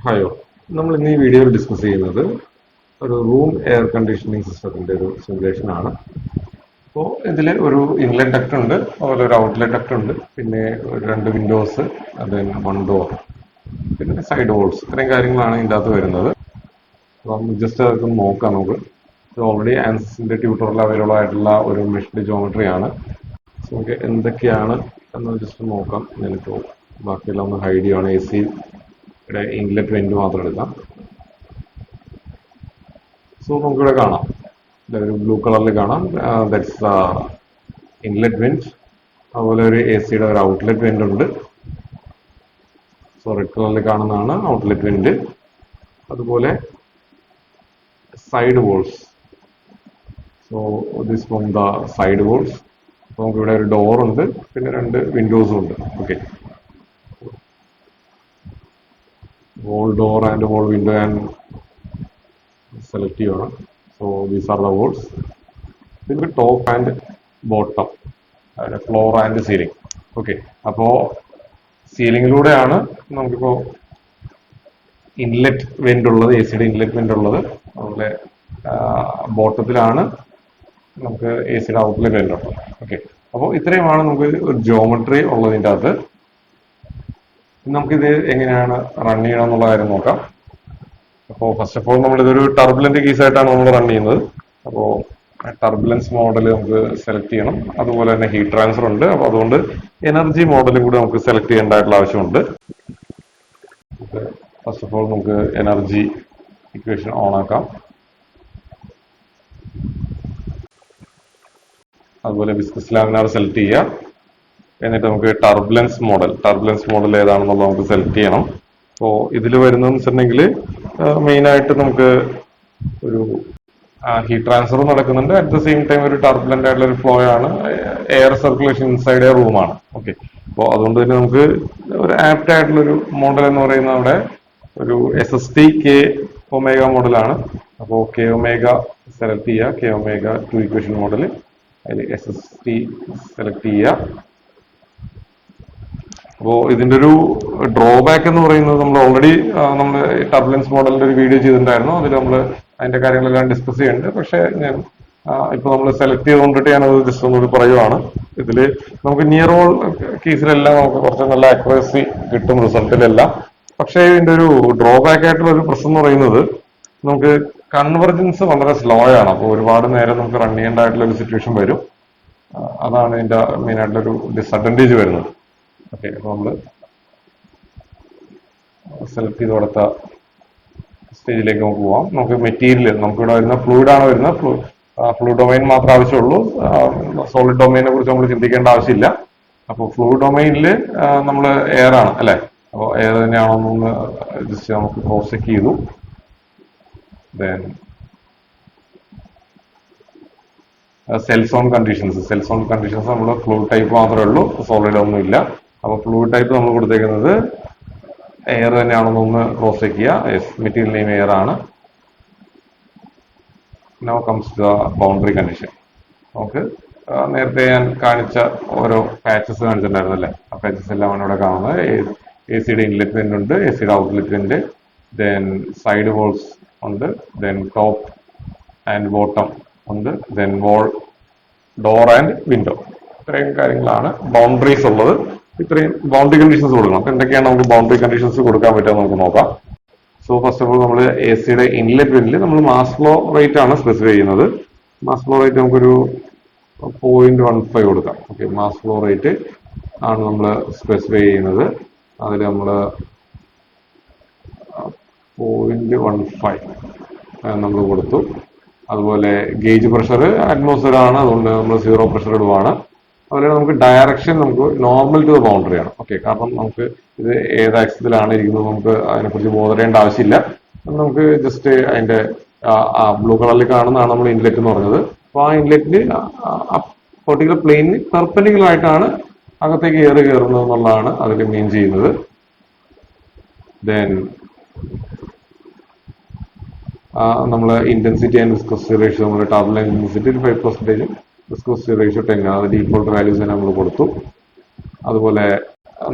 Hello, നമ്മൾ ഇന്ന് ഈ വീഡിയോയിൽ ഡിസ്കസ് ചെയ്യുന്നത് ഒരു റൂം എയർ കണ്ടീഷനിങ് സിസ്റ്റത്തിന്റെ ഒരു സിമുലേഷൻ ആണ്. അപ്പോൾ ഇതിൽ ഒരു ഇൻലെറ്റ് ഡക്റ്റ് ഉണ്ട്, അതുപോലെ ഒരു ഔട്ട്ലെറ്റ് ഡക്റ്റ് ഉണ്ട്, പിന്നെ രണ്ട് വിൻഡോസ്, ദെൻ വൺ ഡോർ, പിന്നെ സൈഡ് വോൾസ്, ഇത്രയും കാര്യങ്ങളാണ് ഇതിൻ്റെ അകത്ത് വരുന്നത്. അപ്പം ജസ്റ്റ് അതൊക്കെ നോക്കാം നമുക്ക്. ഇത് ഓൾറെഡി ആൻസിന്റെ ട്യൂട്ടോറിയൽ അവൈലബിൾ ആയിട്ടുള്ള ഒരു മെഷ്ഡ് ജോമെട്രി ആണ്. നമുക്ക് എന്തൊക്കെയാണ് എന്ന് ജസ്റ്റ് നോക്കാം. ഞാനിപ്പോൾ ബാക്കിയെല്ലാം ഒന്ന് ഹൈഡ് ചെയ്യുകയാണ്. എ സി ഇൻലെറ്റ് വെന്റ് മാത്രം എടുക്കാം. സോ നമുക്കിവിടെ കാണാം, ഒരു ബ്ലൂ കളറിൽ കാണാം, ദാറ്റ്സ് ഇൻലെറ്റ് വെന്റ്. അതുപോലെ ഒരു എ സിയുടെ ഒരു ഔട്ട്ലെറ്റ് വെന്റ് ഉണ്ട്. സോ റെഡ് കളറിൽ കാണുന്നതാണ് ഔട്ട്ലെറ്റ് വെന്റ്. അതുപോലെ side walls. So this from the side walls. നമുക്കിവിടെ ഒരു ഡോർ ഉണ്ട്, പിന്നെ രണ്ട് വിൻഡോസും ഉണ്ട്. Okay, wall door and wall window and select ചെയ്യണം. So these are the walls. പിന്നെ top and bottom, floor and ceiling. Okay, അപ്പോൾ സീലിംഗിലൂടെയാണ് നമുക്കിപ്പോൾ ഇൻലെറ്റ് വെന്റ് ഉള്ളത്, എ സിയുടെ ഇൻലെറ്റ് വെന്റ് ഉള്ളത്. അതുപോലെ ബോട്ടത്തിലാണ് നമുക്ക് എ സിയുടെ ഔട്ട്ലെറ്റ് വെന്റ് ഉള്ളത്. ഓക്കെ, അപ്പോൾ ഇത്രയുമാണ് നമുക്ക് ഒരു ജോമെട്രി ഉള്ളതിൻ്റെ അകത്ത്. നമുക്കിത് എങ്ങനെയാണ് റൺ ചെയ്യണം എന്നുള്ള കാര്യം നോക്കാം. അപ്പോൾ ഫസ്റ്റ് ഓഫ് ഓൾ നമ്മളിതൊരു ടർബുലന്റ് കേസായിട്ടാണ് നമ്മൾ റൺ ചെയ്യുന്നത്. അപ്പോൾ ടർബുലൻസ് മോഡൽ നമുക്ക് സെലക്ട് ചെയ്യണം. അതുപോലെ തന്നെ ഹീറ്റ് ട്രാൻസ്ഫർ ഉണ്ട്, അപ്പോൾ അതുകൊണ്ട് എനർജി മോഡലും കൂടി നമുക്ക് സെലക്ട് ചെയ്യേണ്ടതായിട്ടുള്ള ആവശ്യമുണ്ട്. ഫസ്റ്റ് ഓഫ് ഓൾ നമുക്ക് എനർജി ഇക്വേഷൻ ഓൺ ആക്കാം. അതുപോലെ വിസ്കസ് ലാമിനാർ സെലക്ട് ചെയ്യുക. എന്നിട്ട് നമുക്ക് ടർബുലൻസ് മോഡൽ ഏതാണെന്നുള്ളത് നമുക്ക് സെലക്ട് ചെയ്യണം. അപ്പോൾ ഇതിൽ വരുന്നതെന്ന് വെച്ചിട്ടുണ്ടെങ്കിൽ മെയിനായിട്ട് നമുക്ക് ഒരു ഹീറ്റ് ട്രാൻസ്ഫർ നടക്കുന്നുണ്ട്, അറ്റ് ദ സെയിം ടൈം ഒരു ടർബുലന്റ് ആയിട്ടുള്ള ഒരു ഫ്ലോ ആണ്, എയർ സർക്കുലേഷൻ ഇൻസൈഡ് എ റൂമാണ്. ഓക്കെ, അപ്പോൾ അതുകൊണ്ട് തന്നെ നമുക്ക് ഒരു ആപ്റ്റ് ആയിട്ടുള്ള ഒരു മോഡൽ എന്ന് പറയുന്നത് അവിടെ ഒരു SST K ഒമേഗ മോഡലാണ്. അപ്പോൾ K ഒമേഗ സെലക്ട് ചെയ്യുക. K ഒമേഗ 2 ഇക്വേഷൻ മോഡൽ, അതിൽ SST സെലക്ട് ചെയ്യുക. അപ്പോൾ ഇതിന്റെ ഒരു ഡ്രോബാക്ക് എന്ന് പറയുന്നത് നമ്മൾ ഓൾറെഡി നമ്മൾ ടർബുലൻസ് മോഡലിന്റെ ഒരു വീഡിയോ ചെയ്തിട്ടുണ്ടായിരുന്നു. അതിൽ നമ്മൾ അതിന്റെ കാര്യങ്ങളെല്ലാം ഡിസ്കസ് ചെയ്യുന്നുണ്ട്. പക്ഷേ ഞാൻ ഇപ്പൊ നമ്മൾ സെലക്ട് ചെയ്തുകൊണ്ടിട്ട് ഞാനത് ജസ്റ്റ് ഒന്നുകൂടി പറയുവാണ്. ഇതിൽ നമുക്ക് നിയർ ഓൾ കേസിലെല്ലാം നമുക്ക് കുറച്ച് നല്ല അക്യുറസി കിട്ടും റിസൾട്ടിലെല്ലാം. പക്ഷേ ഇതിന്റെ ഒരു ഡ്രോബാക്ക് ആയിട്ടുള്ള ഒരു പ്രശ്നം എന്ന് പറയുന്നത് നമുക്ക് കൺവെർജൻസ് വളരെ സ്ലോ ആണ്. അപ്പോൾ ഒരുപാട് നേരം നമുക്ക് റൺ ചെയ്യേണ്ടതായിട്ടുള്ള ഒരു സിറ്റുവേഷൻ വരും. അതാണ് ഇതിന്റെ മെയിൻ ആയിട്ടുള്ളൊരു ഡിസഡ്വാൻറ്റേജ് വരുന്നത്. ഓക്കെ, അപ്പോൾ നമ്മൾ സെലക്ട് ചെയ്ത് കൊടുത്ത സ്റ്റേജിലേക്ക് നമുക്ക് പോവാം. നമുക്ക് മെറ്റീരിയൽ, നമുക്കിവിടെ വരുന്ന ഫ്ലൂയിഡ് ആണ് വരുന്നത്. ഫ്ലൂയിഡ് ഡൊമൈൻ മാത്രമേ ആവശ്യമുള്ളൂ. സോളിഡ് ഡൊമൈനെ കുറിച്ച് നമ്മൾ ചിന്തിക്കേണ്ട ആവശ്യമില്ല. അപ്പോൾ ഫ്ലൂയിഡ് ഡൊമൈനിൽ നമ്മൾ എയർ ആണ് അല്ലേ, അപ്പോൾ എയർ തന്നെയാണോന്നൊന്ന് ജസ്റ്റ് നമുക്ക് ക്രോസ് ചെക്ക് ചെയ്തു. ദെൻ സെൽസ് ഓൺ കണ്ടീഷൻസ് നമ്മൾ ഫ്ലൂയിഡ് ടൈപ്പ് മാത്രമേ ഉള്ളൂ, സോളിഡ് ഒന്നും ഇല്ല. അപ്പോൾ ഫ്ലൂയിഡ് ടൈപ്പ് നമ്മൾ കൊടുത്തേക്കുന്നത് എയർ തന്നെയാണെന്നൊന്ന് ക്രോസ് ചെക്ക് ചെയ്യുക. മെറ്റീരിയൽ നെയിം എയർ ആണ്. Now comes the boundary condition. നമുക്ക് നേരത്തെ ഞാൻ കാണിച്ച ഓരോ പാച്ചസ് കാണിച്ചിട്ടുണ്ടായിരുന്നു അല്ലേ, ആ പാച്ചസ് എല്ലാമാണ് ഇവിടെ കാണുന്നത്. എ സിയുടെ ഇൻലെറ്റ് വെന്റ് ഉണ്ട്, എ സിയുടെ outlet vent, then side walls ഉണ്ട്, ദെൻ ടോപ്പ് ആൻഡ് ബോട്ടം ഉണ്ട്, then wall, door and window. ഇത്രയും കാര്യങ്ങളാണ് ബൗണ്ടറീസ് ഉള്ളത്. ഇത്രയും ബൗണ്ടറി കണ്ടീഷൻസ് കൊടുക്കണം. അപ്പൊ എന്തൊക്കെയാണ് നമുക്ക് ബൗണ്ടറി കണ്ടീഷൻസ് കൊടുക്കാൻ പറ്റുക നമുക്ക് നോക്കാം. സോ ഫസ്റ്റ് ഓഫ് ഓൾ നമ്മൾ എ സിയുടെ ഇൻലെറ്റ് വെന്റിൽ നമ്മൾ മാസ് ഫ്ലോ റേറ്റ് ആണ് സ്പെസിഫൈ ചെയ്യുന്നത്. മാസ് ഫ്ലോ റേറ്റ് നമുക്കൊരു 0.15 കൊടുക്കാം. ഓക്കെ, മാസ് ഫ്ലോ റേറ്റ് ആണ് നമ്മൾ സ്പെസിഫൈ ചെയ്യുന്നത്. അതിൽ നമ്മൾ 0.15 നമ്മൾ കൊടുത്തു. അതുപോലെ ഗേജ് പ്രഷർ അറ്റ്മോസ്ഫിയർ ആണ്, അതുകൊണ്ട് നമ്മൾ 0 പ്രഷർ ഇടുവാണ്. അതുപോലെ നമുക്ക് ഡയറക്ഷൻ നമുക്ക് നോർമൽ ടു ദ ബൗണ്ടറി ആണ്. ഓക്കെ, കാരണം നമുക്ക് ഇത് ഏത് ആക്സിസിലാണ് ഇരിക്കുന്നത് നമുക്ക് അതിനെക്കുറിച്ച് ബോധറിയേണ്ട ആവശ്യമില്ല. നമുക്ക് ജസ്റ്റ് അതിന്റെ ബ്ലൂ കളറിൽ കാണുന്നതാണ് നമ്മൾ ഇൻലെറ്റ് എന്ന് പറഞ്ഞത്. അപ്പോൾ ആ ഇൻലെറ്റിന് പെർട്ടിക്കുലർ പ്ലെയിനിന് പെർപെൻഡിക്കുലർ ആയിട്ടാണ് അകത്തേക്ക് എയർ കയറുന്നത് എന്നുള്ളതാണ് അതിൽ മീൻ ചെയ്യുന്നത്. ദെൻ നമ്മൾ ഇന്റൻസിറ്റി ആൻഡ് വിസ്കോസിറ്റി റേഷ്യോ, നമ്മൾ ടർബുലന്റ് ഇന്റൻസിറ്റി 5%, വിസ്കോസിറ്റി റേഷ്യോ 10, അത് ഡീഫോൾട്ട് വാല്യൂസ് തന്നെ നമ്മൾ കൊടുത്തു. അതുപോലെ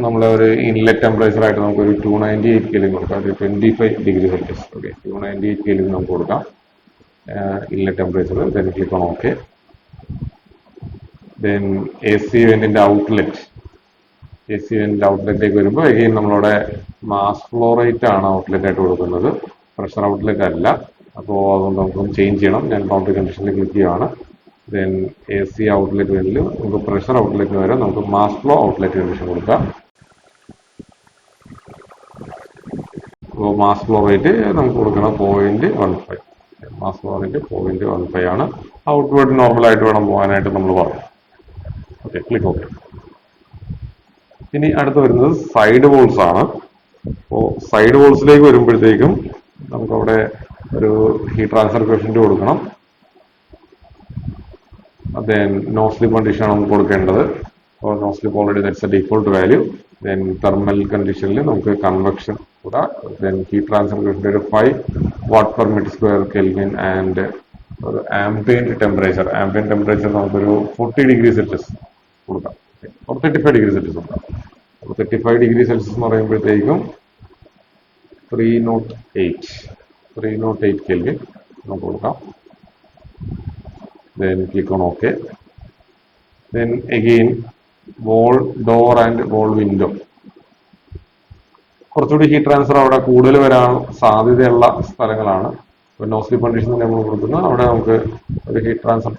നമ്മളെ ഒരു ഇൻലെറ്റ് ടെമ്പറേച്ചർ ആയിട്ട് നമുക്ക് ഒരു 298 കെൽവിൻ കൊടുക്കാം. ഒരു 25°C. ഓക്കെ, 298 കെൽവിൻ നമുക്ക് കൊടുക്കാം inlet temperature. Then click on okay. Then A C വെന്റിന്റെ ഔട്ട്ലെറ്റ്, എ സി വെന്റിന്റെ ഔട്ട്ലെറ്റിലേക്ക് വരുമ്പോൾ എഗെയിൻ നമ്മളുടെ മാസ് ഫ്ലോ റേറ്റ് ആണ് ഔട്ട്ലെറ്റ് ആയിട്ട് കൊടുക്കുന്നത്, പ്രഷർ ഔട്ട്ലെറ്റ് അല്ല. അപ്പോൾ അതുകൊണ്ട് നമുക്കൊന്ന് ചേഞ്ച് ചെയ്യണം. ഞാൻ ബൗണ്ടറി കണ്ടീഷനിൽ ക്ലിക്ക് ചെയ്യുകയാണ്. ദെൻ എ സി ഔട്ട്ലെറ്റ് വെന്റിൽ നമുക്ക് പ്രഷർ ഔട്ട്ലെറ്റിന് വരെ നമുക്ക് മാസ് ഫ്ലോ ഔട്ട്ലെറ്റ് കണ്ടീഷൻ കൊടുക്കാം. അപ്പോൾ മാസ് ഫ്ലോ റേറ്റ് നമുക്ക് കൊടുക്കണം 0.15. മാസ് ഫ്ലോ റേറ്റ് 0.15 ആണ്. ഔട്ട്വേർഡ് നോർമലായിട്ട് വേണം പോകാനായിട്ട് നമ്മൾ പറഞ്ഞു. Okay, click okay. ഇനി അടുത്ത് വരുന്നത് സൈഡ് വോൾസ് ആണ്. അപ്പോൾ സൈഡ് വോൾസിലേക്ക് വരുമ്പോഴത്തേക്കും നമുക്കവിടെ ഒരു ഹീറ്റ് ട്രാൻസ്ഫർ കോഎഫിഷ്യന്റ് കൊടുക്കണം. ദെൻ നോ സ്ലിപ്പ് കണ്ടീഷൻ ആണ് നമുക്ക് കൊടുക്കേണ്ടത്. അപ്പോൾ no slip already that's a default value. Then thermal കണ്ടീഷനിൽ നമുക്ക് കൺവെക്ഷൻ കൂടാ. ദെൻ ഹീറ്റ് ട്രാൻസ്ഫർ കോഎഫിഷ്യന്റ് ഒരു 5 Wm²K ആൻഡ് ഒരു ആംബിയന്റ് ടെമ്പറേച്ചർ നമുക്കൊരു 40°C കൊടുക്കാം, or 35°C കൊടുക്കാം. അപ്പോൾ 35°C എന്ന് പറയുമ്പോഴത്തേക്കും 308 കെൽവിൻ നമുക്ക് കൊടുക്കാം. Then click on OK. Then again wall door and wall window. കുറച്ചുകൂടി ഹീറ്റ് ട്രാൻസ്ഫർ അവിടെ കൂടുതൽ വരാൻ സാധ്യതയുള്ള സ്ഥലങ്ങളാണ്. ഇപ്പോൾ നോ സ്ലിപ്പ് കണ്ടീഷൻ നമ്മൾ കൊടുക്കുന്നത് അവിടെ നമുക്ക് ഒരു ഹീറ്റ് ട്രാൻസ്ഫർ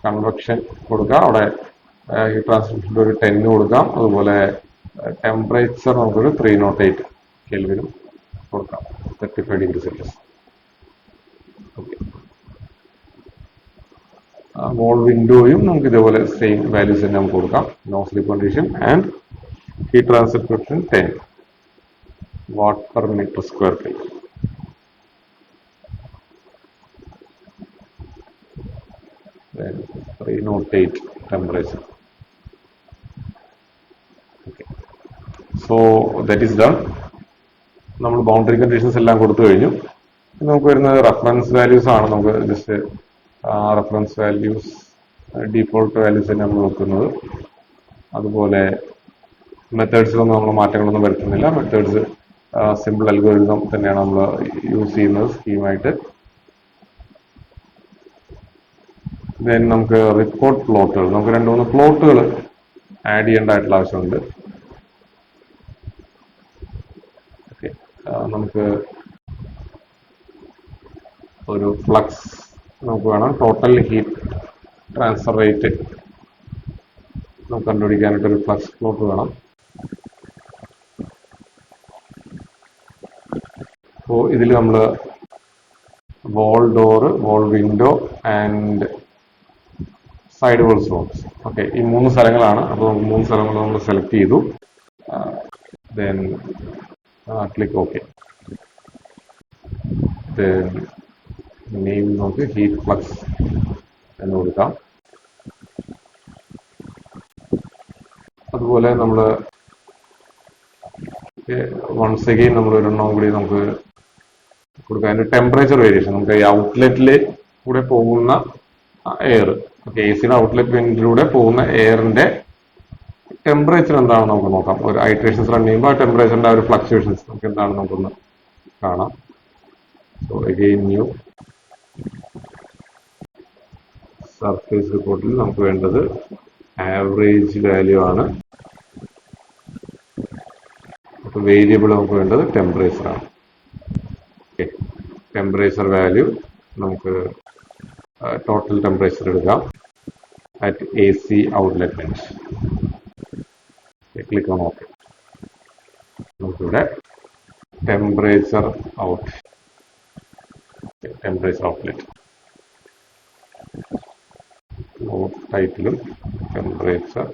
കൺവെക്ഷൻ കൊടുക്കാം. അവിടെ ഹീറ്റ് ട്രാൻസ്ഫർ ഒരു 10 കൊടുക്കാം. അതുപോലെ ടെമ്പറേച്ചർ നമുക്കൊരു 308 കെൽവിനും കൊടുക്കാം, 35°C. ഓക്കെ, വോൾ വിൻഡോയും നമുക്ക് ഇതേപോലെ സെയിം വാല്യൂസ് തന്നെ നമുക്ക് കൊടുക്കാം. No slip condition and heat transfer coefficient 10 Wm²K. Then 308 temperature. Okay, so that is done. നമ്മൾ ബൗണ്ടറി കണ്ടീഷൻസ് എല്ലാം കൊടുത്തു കഴിഞ്ഞു. നമുക്ക് വരുന്നത് റെഫറൻസ് വാല്യൂസ് ആണ്. നമുക്ക് just reference values default values തന്നെ നമ്മൾ നോക്കുന്നത്. അതുപോലെ മെത്തേഡ്സിലൊന്നും നമ്മൾ മാറ്റങ്ങളൊന്നും വരുത്തുന്നില്ല. മെത്തേഡ്സ് സിമ്പിൾ അൽഗോരിതം തന്നെയാണ് നമ്മൾ യൂസ് ചെയ്യുന്നത് സ്കീമായിട്ട്. ദെൻ നമുക്ക് റിപ്പോർട്ട് പ്ലോട്ടുകൾ, നമുക്ക് 2-3 പ്ലോട്ടുകൾ ആഡ് ചെയ്യേണ്ടതായിട്ടുള്ള ആവശ്യമുണ്ട്. ഓക്കെ, നമുക്ക് ഒരു ഫ്ലക്സ് നമുക്ക് വേണം. ടോട്ടൽ ഹീറ്റ് ട്രാൻസ്ഫർ റേറ്റ് നമുക്ക് കണ്ടുപിടിക്കാനായിട്ട് ഒരു ഫ്ലക്സ് പ്ലോട്ട് വേണം. അപ്പോൾ ഇതിൽ നമ്മൾ wall door, wall window and side walls rooms, okay, ഈ 3 സ്ഥലങ്ങളാണ്. അപ്പോൾ 3 സ്ഥലങ്ങൾ നമ്മൾ സെലക്ട് ചെയ്തു. Then click okay. Then name നമുക്ക് ഹീറ്റ് ഫ്ലക്സ് എന്ന് കൊടുക്കാം. അതുപോലെ നമ്മൾ വൺസ് അഗെയിൻ നമ്മൾ ഒരെണ്ണം കൂടി നമുക്ക് കൊടുക്കാം. അതിന്റെ ടെമ്പറേച്ചർ വേരിയേഷൻ, നമുക്ക് ഈ ഔട്ട്ലെറ്റിൽ കൂടെ പോകുന്ന എയർ, ഓക്കെ, എ സിയുടെ ഔട്ട്ലെറ്റ് വെന്റിലൂടെ പോകുന്ന എയറിന്റെ ടെമ്പറേച്ചർ എന്താണെന്ന് നമുക്ക് നോക്കാം. ഒരു ഐട്രേഷൻസ് റൺ ചെയ്യുമ്പോൾ ആ ടെമ്പറേച്ചറിന്റെ ഒരു ഫ്ലക്ച്വേഷൻസ് നമുക്ക് എന്താണെന്ന് നമുക്കൊന്ന് കാണാം. സോ അഗെയിൻ ന്യൂ സർഫേസ് റിപ്പോർട്ടിൽ നമുക്ക് വേണ്ടത് ആവറേജ് വാല്യൂ ആണ്. അപ്പോൾ വേരിയബിൾ നമുക്ക് വേണ്ടത് ടെമ്പറേച്ചർ ആണ്. ഓക്കെ, ടെമ്പറേച്ചർ വാല്യൂ നമുക്ക് ടോട്ടൽ ടെമ്പറേച്ചർ എടുക്കാം at A C outlet vent. Click on okay. നമുക്കിവിടെ ടെമ്പറേച്ചർ ഔട്ട്ലെറ്റ് ടൈറ്റിലും ടെമ്പറേച്ചർ.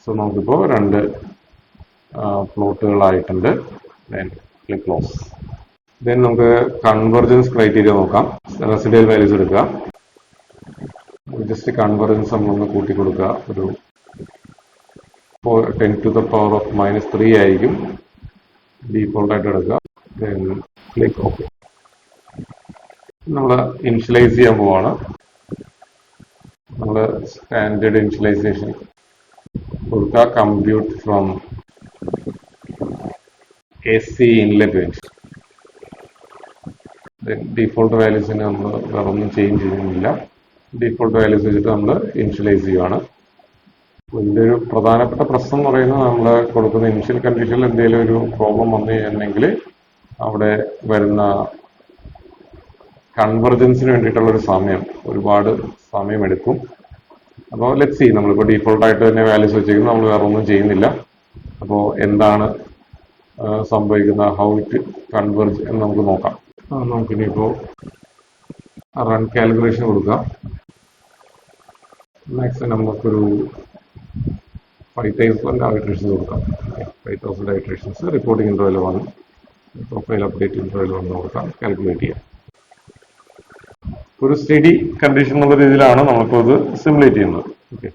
സോ നമുക്കിപ്പോൾ 2 പ്ലോട്ടുകളായിട്ടുണ്ട്. Then click close. ദെൻ നമുക്ക് കൺവെർജൻസ് ക്രൈറ്റീരിയ നോക്കാം. റെസിഡ്യൂവൽ വാല്യൂസ് എടുക്കുക. ജസ്റ്റ് കൺവെർജൻസ് നമ്മളൊന്ന് കൂട്ടി കൊടുക്കുക. ഒരു 10⁻³ ആയിരിക്കും ഡീഫോൾട്ടായിട്ട് എടുക്കുക. Then click okay. നമ്മൾ ഇനിഷ്യലൈസ് ചെയ്യാൻ പോവാണ്. നമ്മൾ സ്റ്റാൻഡേർഡ് ഇനിഷ്യലൈസേഷൻ കൊടുക്കുക compute from AC inlet range. Default വാല്യൂസിന് നമ്മൾ വേറെ ഒന്നും ചേഞ്ച് ചെയ്യുന്നില്ല. ഡീഫോൾട്ട് വാല്യൂസ് വെച്ചിട്ട് നമ്മൾ ഇനിഷ്യലൈസ് ചെയ്യുകയാണ്. ഇതിൻ്റെ ഒരു പ്രധാനപ്പെട്ട പ്രശ്നം എന്ന് പറയുന്നത് നമ്മൾ കൊടുക്കുന്ന ഇനിഷ്യൽ കണ്ടീഷനിൽ എന്തെങ്കിലും ഒരു പ്രോബ്ലം വന്നു കഴിഞ്ഞിട്ടുണ്ടെങ്കിൽ അവിടെ വരുന്ന കൺവെർജൻസിന് വേണ്ടിയിട്ടുള്ള ഒരു ഒരുപാട് സമയമെടുക്കും. അപ്പോൾ ലെറ്റ് സി, നമ്മളിപ്പോൾ ഡീഫോൾട്ടായിട്ട് തന്നെ വാല്യൂസ് വെച്ചിരിക്കുന്നത്, നമ്മൾ വേറെ ഒന്നും ചെയ്യുന്നില്ല. അപ്പോൾ എന്താണ് സംഭവിക്കുന്ന, ഹൗ ഇറ്റ് കൺവെർജ് എന്ന് നമുക്ക് നോക്കാം. നമുക്കിനിപ്പോൾ റൺ കാൽക്കുലേഷൻ കൊടുക്കാം. മാക്സിമം നമുക്കൊരു 5000 ഇറ്ററേഷൻസ് കൊടുക്കാം. 5000 iterations. Reporting interval 1, profile update interval 1 കൊടുക്കാം. കാൽക്കുലേറ്റ് ചെയ്യാം. ഒരു സ്റ്റഡി കണ്ടീഷൻ എന്നുള്ള രീതിയിലാണ് നമ്മളിപ്പോൾ ഇത് സിമുലേറ്റ് ചെയ്യുന്നത്. ഓക്കെ,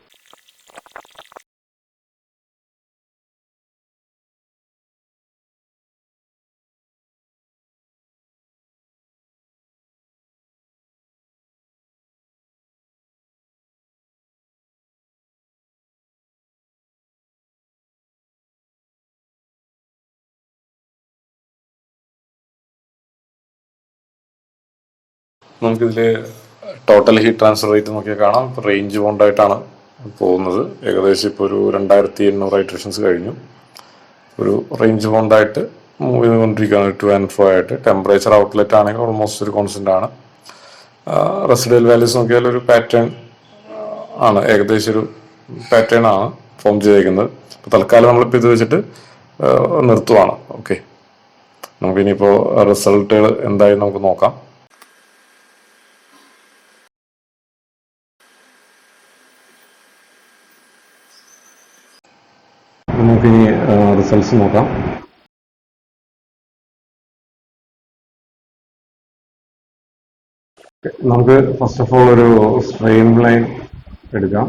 നമുക്കിതിൽ ടോട്ടൽ ഹീറ്റ് ട്രാൻസ്ഫർ റേറ്റ് നോക്കിയാൽ കാണാം. ഇപ്പോൾ റേഞ്ച് ബൗണ്ടായിട്ടാണ് പോകുന്നത്. ഏകദേശം ഇപ്പോൾ ഒരു 2800 ഇറ്ററേഷൻസ് കഴിഞ്ഞു. ഒരു റേഞ്ച് ബൗണ്ടായിട്ട് മൂവ് ചെയ്തുകൊണ്ടിരിക്കുകയാണ്, ടു ആൻഡ് ഫ്രോ ആയിട്ട്. ടെമ്പറേച്ചർ ഔട്ട്ലെറ്റ് ആണെങ്കിൽ ഓൾമോസ്റ്റ് ഒരു കോൺസ്റ്റന്റ് ആണ്. റെസിഡുവൽ വാല്യൂസ് നോക്കിയാൽ ഒരു പാറ്റേൺ ആണ്, ഏകദേശം ഒരു പാറ്റേൺ ആണ് ഫോം ചെയ്തേക്കുന്നത്. അപ്പോൾ തൽക്കാലം നമ്മളിപ്പോൾ ഇത് വെച്ചിട്ട് നിർത്തുവാണ്. ഓക്കെ, നമുക്കിനിയിപ്പോൾ റിസൾട്ടുകൾ എന്തായാലും നമുക്ക് നോക്കാം. നമുക്കിനി റിസൾട്ട്സ് നോക്കാം. നമുക്ക് ഫസ്റ്റ് ഓഫ് ഓൾ ഒരു സ്ട്രെയിം ലൈൻ എടുക്കാം.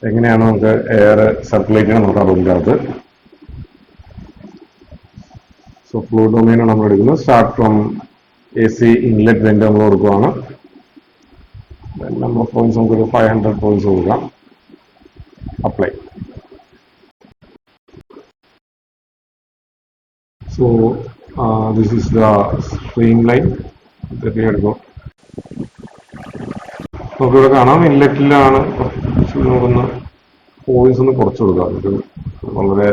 എങ്ങനെയാണ് നമുക്ക് എയർ സർക്കുലേറ്റ് ചെയ്യണം നോക്കാം റൂമിനകത്ത്. സോ ഫ്ലൂയിഡ് ഡൊമെയിനാണ് നമ്മൾ എടുക്കുന്നത്. Start from AC inlet went നമ്മൾ കൊടുക്കുകയാണ്. നമ്പർ ഓഫ് പോയിന്റ്സ് നമുക്കൊരു 500 പോയിന്റ്സ് കൊടുക്കാം. Apply. So this is the streamline that we had got. നമുക്കിവിടെ കാണാം ഇൻലെറ്റിലാണ് നോക്കുന്ന പോയിന്റ്സ് ഒന്ന് കുറച്ച് കൊടുക്കുക. ഇത് വളരെ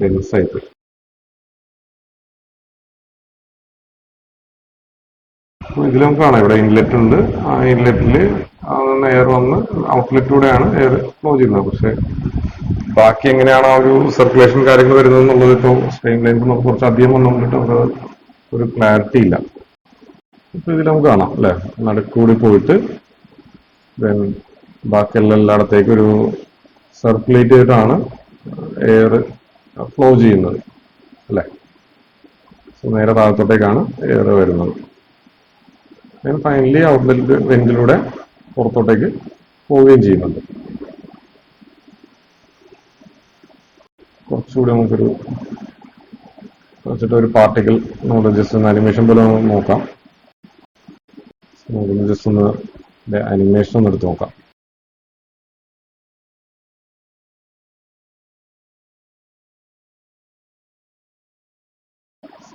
ഡെൻസ് ആയിട്ട്. ഇതിൽ നമുക്ക് കാണാം ഇവിടെ ഇൻലെറ്റ് ഉണ്ട്. ആ ഇൻലെറ്റിൽ എയർ വന്ന് ഔട്ട്ലെറ്റിലൂടെയാണ് എയർ ഫ്ലോ ചെയ്യുന്നത്. പക്ഷെ ബാക്കി എങ്ങനെയാണ് ആ ഒരു സർക്കുലേഷൻ കാര്യങ്ങൾ വരുന്നത് എന്നുള്ളത് ഇപ്പോൾ സ്ട്രെയിം ലൈൻ നമുക്ക് കുറച്ച് അധികം വന്നുകൊണ്ടിട്ട് നമുക്ക് ഒരു ക്ലാരിറ്റി ഇല്ല. ഇപ്പൊ ഇതിൽ നമുക്ക് കാണാം അല്ലെ, നടുക്കൂടി പോയിട്ട് ദെൻ ബാക്കിയുള്ള എല്ലായിടത്തേക്കും ഒരു സർക്കുലേറ്റ് ചെയ്തിട്ടാണ് എയർ ഫ്ലോ ചെയ്യുന്നത് അല്ലെ. സോ നേരെ താഴത്തോട്ടേക്കാണ് എയർ വരുന്നത്. ഫൈനലി ഔട്ട്ലെറ്റ് വെന്റിലൂടെ പുറത്തോട്ടേക്ക് പോവുകയും ചെയ്യുന്നുണ്ട്. കുറച്ചുകൂടി നമുക്കൊരു ഒരു പാർട്ടിക്കിൾ നമ്മൾ ജസ്റ്റ് ഒന്ന് അനിമേഷൻ പോലെ നോക്കാം. നമുക്കൊന്ന് ജസ്റ്റ് ഒന്ന് അനിമേഷൻ ഒന്ന് എടുത്ത് നോക്കാം.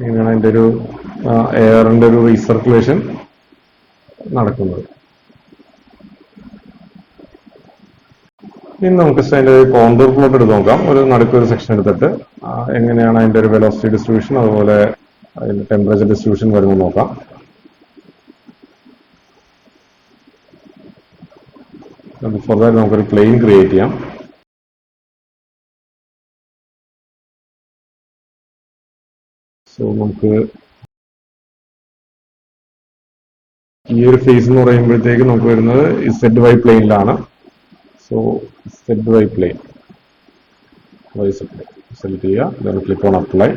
ഇങ്ങനെയാണ് അതിൻ്റെ ഒരു എയറിൻ്റെ ഒരു റീസർക്കുലേഷൻ നടക്കുന്നത്. ഇനി നമുക്ക് അതിൻ്റെ കോണ്ടൂർ പ്ലോട്ട് എടുത്ത് നോക്കാം. ഒരു നടുക്കൊരു സെക്ഷൻ എടുത്തിട്ട് എങ്ങനെയാണ് അതിൻ്റെ ഒരു വെലോസിറ്റി ഡിസ്ട്രിബ്യൂഷൻ അതുപോലെ അതിൻ്റെ ടെമ്പറേച്ചർ ഡിസ്ട്രിബ്യൂഷൻ വരുന്നത് നോക്കാം. ബിഫോർ ദാറ്റ് നമുക്കൊരു പ്ലെയിൻ ക്രിയേറ്റ് ചെയ്യാം. സോ നമുക്ക് ഈ ഒരു ഫേസ് എന്ന് പറയുമ്പോഴത്തേക്ക് നമുക്ക് വരുന്നത് ZY പ്ലെയിനിലാണ്. സോ ZY പ്ലെയിൻ സെലക്ട് ചെയ്യുക. then click on apply.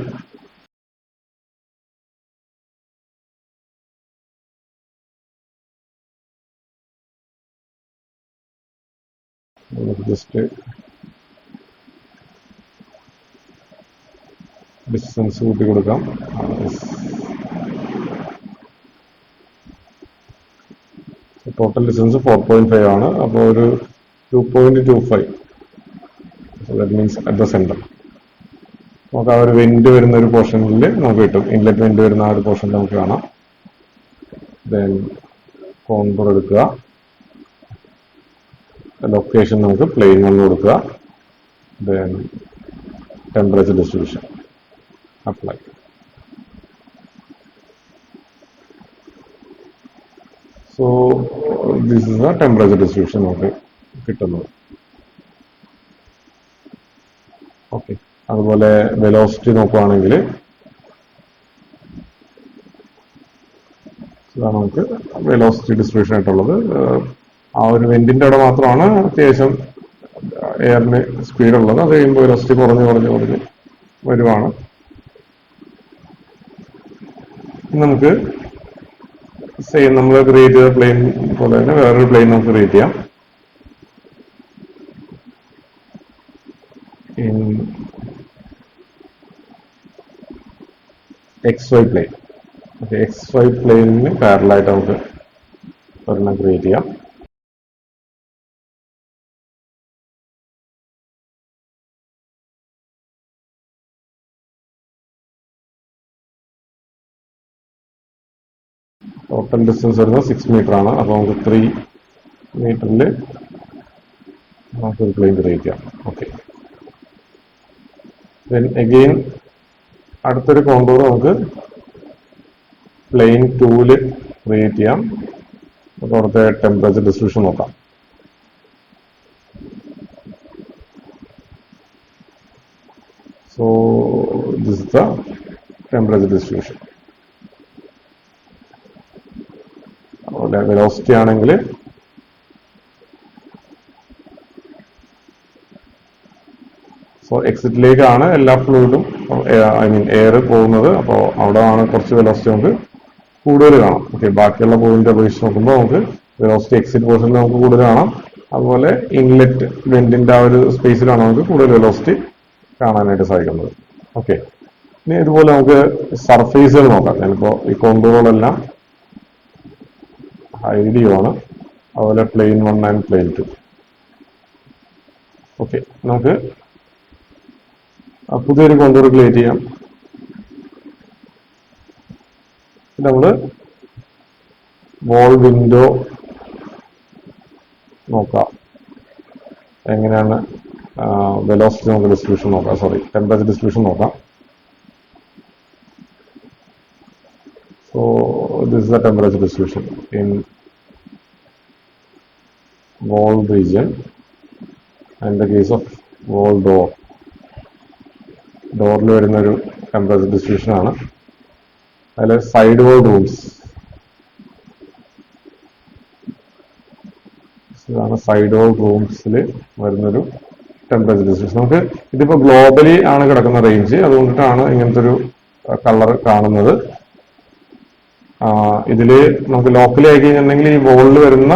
Just distance കൂട്ടി കൊടുക്കാം. ടോട്ടൽ ഡിസ്റ്റൻസ് 4.5 ആണ്. അപ്പോൾ ഒരു 2.25 that means at the center. നമുക്ക് ആ ഒരു വെന്റ് വരുന്ന ഒരു പോർഷനിൽ നമുക്ക് കിട്ടും. ഇൻലെറ്റ് വെന്റ് വരുന്ന ആ ഒരു പോർഷൻ നമുക്ക് കാണാം. ദെൻ കോണ്ടൂർ എടുക്കുക, ലൊക്കേഷൻ നമുക്ക് പ്ലെയിൻ 1 കൊടുക്കുക, then temperature distribution apply. So this is the temperature distribution നമുക്ക് കിട്ടുന്നത്. ഓക്കെ, അതുപോലെ വെലോസിറ്റി നോക്കുകയാണെങ്കിൽ ഇതാണ് നമുക്ക് വെലോസിറ്റി ഡിസ്ട്രിബ്യൂഷൻ ആയിട്ടുള്ളത്. ആ ഒരു വെന്റിന്റെ അവിടെ മാത്രമാണ് അത്യാവശ്യം എയറിന് സ്പീഡ് ഉള്ളത്. അത് കഴിയുമ്പോൾ വെലോസിറ്റി കുറഞ്ഞ് വരുവാണ്. നമുക്ക് സെയിം നമ്മൾ ക്രിയേറ്റ് ചെയ്ത പ്ലെയിൻ പോലെ തന്നെ വേറൊരു പ്ലെയിൻ നമുക്ക് ക്രിയേറ്റ് ചെയ്യാം. In XY plane. Okay, XY പ്ലെയിനിന് പാരലായിട്ട് നമുക്ക് ഒരെണ്ണം ക്രിയേറ്റ് ചെയ്യാം. ടോട്ടൽ ഡിസ്റ്റൻസ് വരുന്നത് 6 മീറ്റർ ആണ്. അപ്പോൾ നമുക്ക് 3 മീറ്ററിൽ നമുക്കൊരു പ്ലെയിൻ ക്രിയേറ്റ് ചെയ്യാം. ഓക്കെ, ദെൻ അഗെയിൻ അടുത്തൊരു കോണ്ടൂർ നമുക്ക് പ്ലെയിൻ 2 ക്രിയേറ്റ് ചെയ്യാം. അപ്പോൾ അവിടുത്തെ ടെമ്പറേച്ചർ ഡിസ്ട്രിബ്യൂഷൻ നോക്കാം. So this is the temperature distribution. അതുപോലെ വെലോസിറ്റി ആണെങ്കിൽ സോ എക്സിറ്റിലേക്കാണ് എല്ലാ ഫ്ലൂയിഡും എയർ പോകുന്നത്. അപ്പോൾ അവിടെ ആണ് കുറച്ച് വെലോസിറ്റി നമുക്ക് കൂടുതൽ കാണാം. ഓക്കെ, ബാക്കിയുള്ള പോയിന്റ് അപേക്ഷിച്ച് നോക്കുമ്പോൾ നമുക്ക് വെലോസിറ്റി എക്സിറ്റ് പോർഷനിൽ നമുക്ക് കൂടുതൽ കാണാം. അതുപോലെ ഇൻലെറ്റ് വെന്റിന്റെ ആ ഒരു സ്പേസിലാണ് നമുക്ക് കൂടുതൽ വെലോസിറ്റി കാണാനായിട്ട് സാധിക്കുന്നത്. ഓക്കെ, ഇനി ഇതുപോലെ നമുക്ക് സർഫേസുകൾ നോക്കാം. ഞാനിപ്പോൾ ഈ കോണ്ടൂറുകളെല്ലാം ഹൈഡ് ചെയ്യുവാണ്. അതുപോലെ പ്ലെയിൻ 1 ആൻഡ് പ്ലെയിൻ 2. ഓക്കെ, നമുക്ക് പുതിയൊരു കോണ്ടൂർ ക്രിയേറ്റ് ചെയ്യാം. നമ്മൾ വോൾ വിൻഡോ നോക്കാം. എങ്ങനെയാണ് വെലോസിറ്റി നമുക്ക് ഡിസ്ട്രിബ്യൂഷൻ നോക്കാം, ടെമ്പറേച്ചർ ഡിസ്ട്രിബ്യൂഷൻ നോക്കാം. So this is the temperature distribution in wall region and the case of wall door. ഡോറിൽ വരുന്നൊരു ടെമ്പറേച്ചർ ഡിസ്ട്രിബ്യൂഷൻ ആണ്. അതിൽ സൈഡ് വോൾ റൂംസ്, ഇതാണ് സൈഡ് വോൾ റൂംസിൽ വരുന്നൊരു ടെമ്പറേച്ചർ ഡിസ്ട്രിബ്യൂഷൻ. നമുക്ക് ഇതിപ്പോൾ ഗ്ലോബലി ആണ് കിടക്കുന്ന റേഞ്ച്, അതുകൊണ്ടിട്ടാണ് ഇങ്ങനത്തെ ഒരു കളർ കാണുന്നത്. ഇതിൽ നമുക്ക് ലോക്കലി ആയി കഴിഞ്ഞിട്ടുണ്ടെങ്കിൽ ഈ വോളിൽ വരുന്ന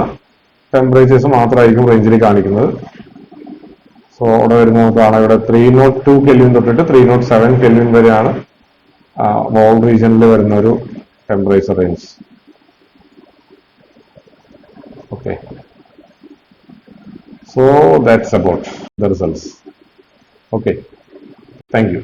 ടെമ്പറേച്ചേഴ്സ് മാത്രമായിരിക്കും റേഞ്ചിൽ കാണിക്കുന്നത്. സോ അവിടെ വരുന്ന നമുക്ക് കാണാം, ഇവിടെ 302 കെൽവിൻ തൊട്ടിട്ട് 307 കെൽവിൻ വരെയാണ് വോൾ റീജിയനിൽ വരുന്ന ഒരു temperature range. Okay, so that's about the results. Okay, thank you.